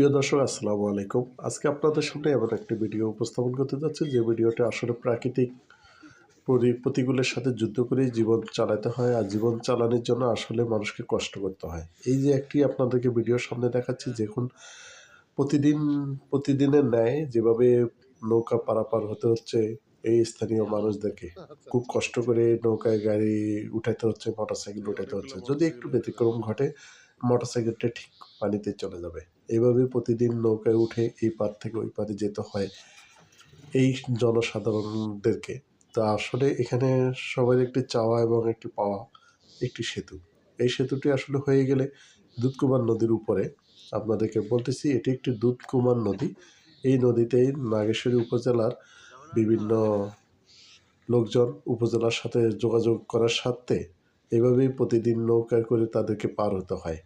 প্রিয় দর্শক আসসালামু আলাইকুম। আজকে আপনাদের সামনে এমন একটি ভিডিও উপস্থাপন করতে যাচ্ছি যে ভিডিওটা আসলে প্রাকৃতিক প্রতিকূলের সাথে যুদ্ধ করেই জীবন চালাতে হয়, আর জীবন চালানোর জন্য আসলে মানুষকে কষ্ট করতে হয়। এই যে একটি আপনাদেরকে ভিডিওর সামনে দেখাচ্ছি, দেখুন প্রতিদিনের ন্যায় যেভাবে নৌকা পারাপার হতে হচ্ছে এই স্থানীয় মানুষদেরকে। খুব কষ্ট করে নৌকায় গাড়ি উঠাইতে হচ্ছে, মোটরসাইকেল উঠাইতে হচ্ছে। যদি একটু ব্যতিক্রম ঘটে, মোটরসাইকেলটা ঠিক পানিতে চলে যাবে। এভাবে প্রতিদিন নৌকায় উঠে এই পার থেকে ওই পারে যেতে হয় এই জনসাধারণদেরকে। তা আসলে এখানে সবার একটি চাওয়া এবং একটি পাওয়া একটি সেতু। এই সেতুটি আসলে হয়ে গেলে দুধকুমার নদীর উপরে, আপনাদেরকে বলতেছি এটি একটি দুধকুমার নদী। এই নদীতেই নাগেশ্বরী উপজেলার বিভিন্ন লোকজন উপজেলার সাথে যোগাযোগ করার স্বার্থে এভাবেই প্রতিদিন নৌকায় করে তাদেরকে পার হতে হয়।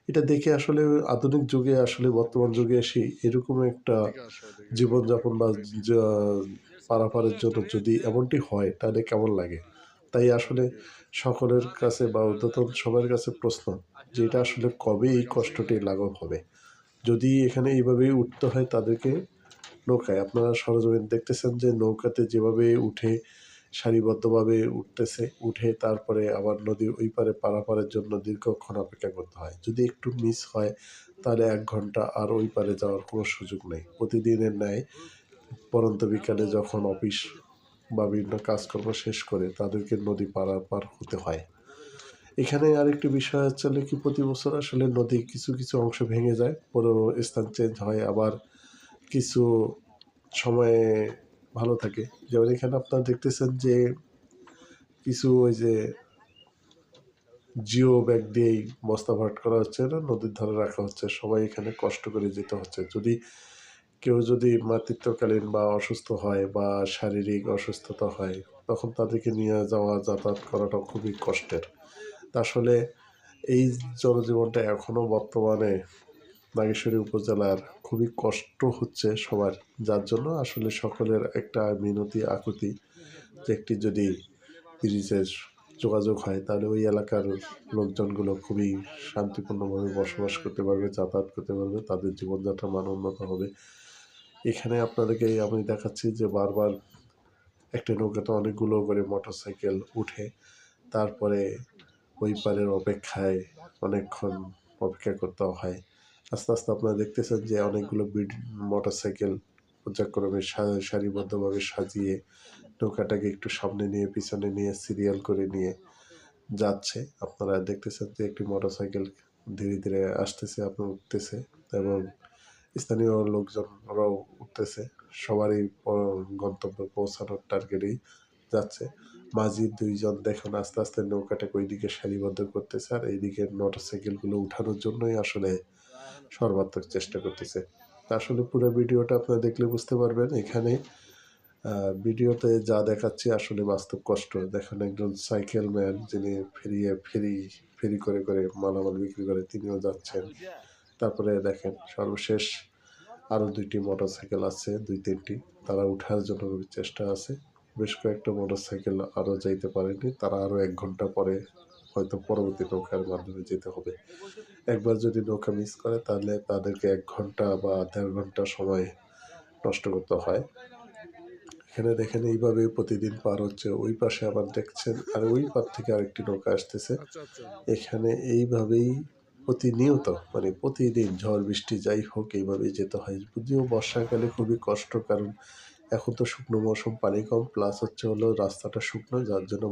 এটা দেখে আসলে আধুনিক যুগে, আসলে বর্তমান যুগে এসে এরকম একটা জীবনযাপন বা পারাপারের জন্য যদি এমনটি হয় তাহলে কেমন লাগে। তাই আসলে সকলের কাছে বা ঊর্ধ্বতন সবার কাছে প্রশ্ন যে এটা আসলে কবে এই কষ্টটি লাঘব হবে। যদি এখানে এইভাবেই উঠতে হয় তাদেরকে নৌকায়, আপনারা সরেজমিন দেখতেছেন যে নৌকাতে যেভাবে উঠে সারিবদ্ধভাবে উঠতেছে, উঠে তারপরে আবার নদীর ওই পারে পারাপারের জন্য দীর্ঘক্ষণ অপেক্ষা করতে হয়। যদি একটু মিস হয় তাহলে ১ ঘন্টা আর ওই পারে যাওয়ার কোনো সুযোগ নেই। প্রতিদিনের ন্যায় পড়ন্ত বিকালে যখন অফিস বা বিভিন্ন কাজকর্ম শেষ করে তাদেরকে নদী পারাপার হতে হয়। এখানে আরেকটি বিষয় হচ্ছে হলো কি, প্রতি বছর আসলে নদী কিছু অংশ ভেঙে যায়, পুরো স্থান চেঞ্জ হয়, আবার কিছু সময়ে ভালো থাকে। যেমন এখানে আপনারা দেখতেছেন যে কিছু ওই যে জিও ব্যাগ দিয়েই বস্তা ভরাট করা হচ্ছে, না নদীর ধারে রাখা হচ্ছে। সবাই এখানে কষ্ট করে যেতে হচ্ছে। কেউ যদি মাতৃত্বকালীন বা অসুস্থ হয় বা শারীরিক অসুস্থতা হয়, তখন তাদেরকে নিয়ে যাওয়া যাতায়াত করাটা খুবই কষ্টের। তা আসলে এই জনজীবনটা এখনও বর্তমানে নাগেশ্বরী উপজেলার খুবই কষ্ট হচ্ছে সবার। যার জন্য আসলে সকলের একটা মিনতি আকুতি যে একটি যদি ব্রিজের যোগাযোগ হয় তাহলে ওই এলাকার লোকজনগুলো খুবই শান্তিপূর্ণভাবে বসবাস করতে পারবে, যাতায়াত করতে পারবে, তাদের জীবনযাত্রার মান উন্নত হবে। এখানে আপনাদেরকে আমি দেখাচ্ছি যে বারবার একটা নৌকাতে অনেকগুলো করে মোটরসাইকেল উঠে তারপরে ওই পারের অপেক্ষায় অনেকক্ষণ অপেক্ষা করতে হয়। আস্তে আস্তে আপনারা দেখতেছেন যে অনেকগুলো মোটরসাইকেল পর্যায়ক্রমে সারিবদ্ধভাবে সাজিয়ে নৌকাটাকে একটু সামনে নিয়ে পিছনে নিয়ে সিরিয়াল করে নিয়ে যাচ্ছে। আপনারা দেখতেছেন যে একটি মোটরসাইকেল ধীরে ধীরে আসতেছে, আপনার উঠতেছে, এবং স্থানীয় লোকজনরাও উঠতেছে। সবারই গন্তব্যে পৌঁছানোর টার্গেটেই যাচ্ছে। মাঝি ২ জন দেখুন আস্তে আস্তে নৌকাটাকে ওইদিকে সারিবদ্ধ করতেছে, আর এইদিকে মোটরসাইকেলগুলো উঠানোর জন্যই আসলে সর্বাত্মক চেষ্টা করতেছে। আসলে পুরো ভিডিওটা আপনারা দেখলে বুঝতে পারবেন। এখানে ভিডিওতে যা দেখাচ্ছি আসলে বাস্তব কষ্ট। দেখেন একজন সাইকেল ম্যান যিনি ফেরি করে মালামাল বিক্রি করে, তিনিও যাচ্ছেন। তারপরে দেখেন সর্বশেষ আরও ২ টি মোটরসাইকেল আছে, ২-৩ টি। তারা উঠার জন্য খুবই চেষ্টা আছে। বেশ কয়েকটা মোটরসাইকেল আরও যাইতে পারেনি। তারা আরও ১ ঘন্টা পরে হয়তো পরবর্তী নৌকার মাধ্যমে যেতে হবে। একবার যদি নৌকা মিস করে তাহলে তাদেরকে ১ ঘন্টা বা ১.৫ ঘন্টা সময় নষ্ট করতে হয়। এখানে দেখেন এইভাবে প্রতিদিন পার হচ্ছে। ওই পাশে আবার দেখছেন আর ওই পার থেকে আরেকটি নৌকা আসতেছে। এখানে এইভাবেই প্রতিনিয়ত, মানে প্রতিদিন ঝড় বৃষ্টি যাই হোক এইভাবেই যেতে হয়। যদিও বর্ষাকালে খুবই কষ্ট, কারণ এখন তো শুকনো মৌসুম, পানি কম, প্লাস হচ্ছে হলো রাস্তাটা শুকনো, যার জন্য